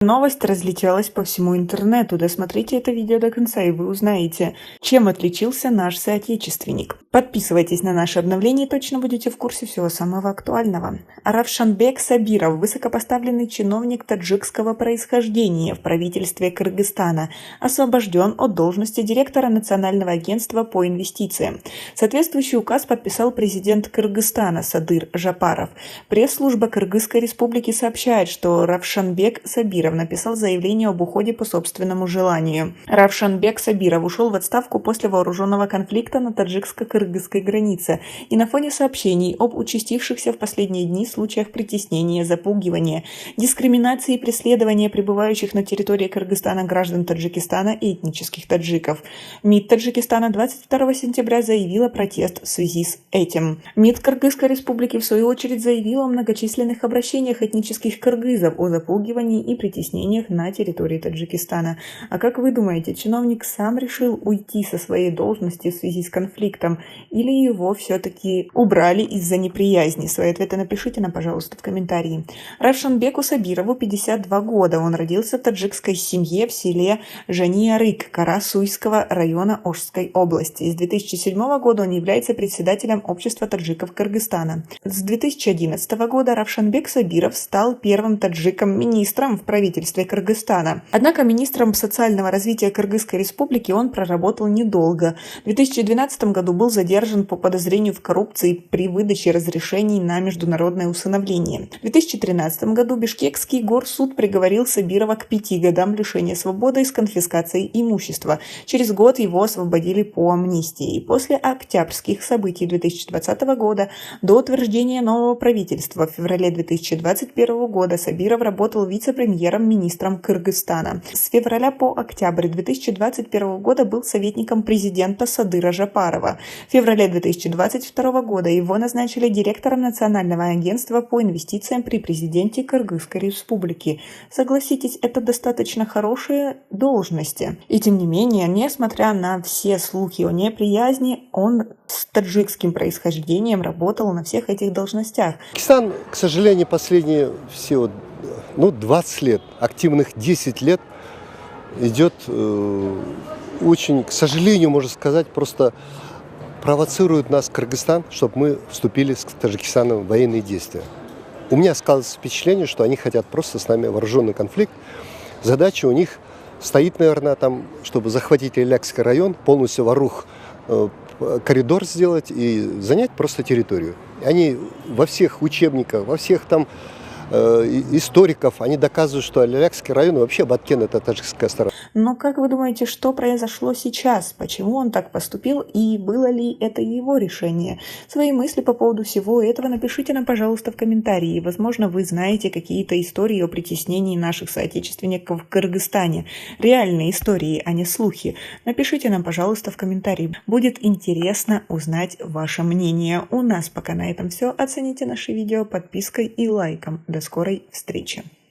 Новость разлетелась по всему интернету. Досмотрите это видео до конца, и вы узнаете, чем отличился наш соотечественник. Подписывайтесь на наши обновления, и точно будете в курсе всего самого актуального. Равшанбек Сабиров, высокопоставленный чиновник таджикского происхождения в правительстве Кыргызстана, освобожден от должности директора Национального агентства по инвестициям. Соответствующий указ подписал президент Кыргызстана Садыр Жапаров. Пресс-служба Кыргызской республики сообщает, что Равшанбек Сабиров написал заявление об уходе по собственному желанию. Равшанбек Сабиров ушел в отставку после вооруженного конфликта на таджикско-кыргызской границе и на фоне сообщений об участившихся в последние дни случаях притеснения, запугивания, дискриминации и преследования пребывающих на территории Кыргызстана граждан Таджикистана и этнических таджиков. МИД Таджикистана 22 сентября заявила протест в связи с этим. МИД Кыргызской республики в свою очередь заявила о многочисленных обращениях этнических кыргызов о запугивании и притеснениях на территории Таджикистана. А как вы думаете, чиновник сам решил уйти со своей должности в связи с конфликтом, или его все-таки убрали из-за неприязни? Свои ответы напишите нам, пожалуйста, в комментарии. Равшанбеку Сабирову 52 года. Он родился в таджикской семье в селе Жаниярык Карасуйского района Ошской области. С 2007 года он является председателем общества таджиков Кыргызстана. С 2011 года Равшанбек Сабиров стал первым таджиком-министром в правительстве Кыргызстана. Однако министром социального развития Кыргызской республики он проработал недолго. В 2012 году был задержан по подозрению в коррупции при выдаче разрешений на международное усыновление. В 2013 году Бишкекский горсуд приговорил Сабирова к 5 годам лишения свободы с конфискацией имущества. Через год его освободили по амнистии. После октябрьских событий 2020 года до утверждения нового правительства в феврале 2021 года Сабиров работал вице-премьером-министром Кыргызстана. С февраля по октябрь 2021 года был советником президента Садыра Жапарова. В феврале 2022 года его назначили директором Национального агентства по инвестициям при президенте Кыргызской республики. Согласитесь, это достаточно хорошие должности. И тем не менее, несмотря на все слухи о неприязни, он с таджикским происхождением работал на всех этих должностях. Пакистан, к сожалению, последние все 20 лет, активных 10 лет идет очень, к сожалению, можно сказать, просто провоцирует нас Кыргызстан, чтобы мы вступили с Таджикистаном в военные действия. У меня складывается впечатление, что они хотят просто с нами вооруженный конфликт. Задача у них стоит, наверное, там, чтобы захватить Лялякский район, полностью Варух коридор сделать и занять просто территорию. Они во всех учебниках, во всех там историков, они доказывают, что Лялякский район вообще Баткен — это таджикская сторона. Но как вы думаете, что произошло сейчас? Почему он так поступил и было ли это его решение? Свои мысли по поводу всего этого напишите нам, пожалуйста, в комментарии. Возможно, вы знаете какие-то истории о притеснении наших соотечественников в Кыргызстане. Реальные истории, а не слухи. Напишите нам, пожалуйста, в комментарии. Будет интересно узнать ваше мнение. У нас пока на этом все. Оцените наше видео подпиской и лайком. До скорой встречи!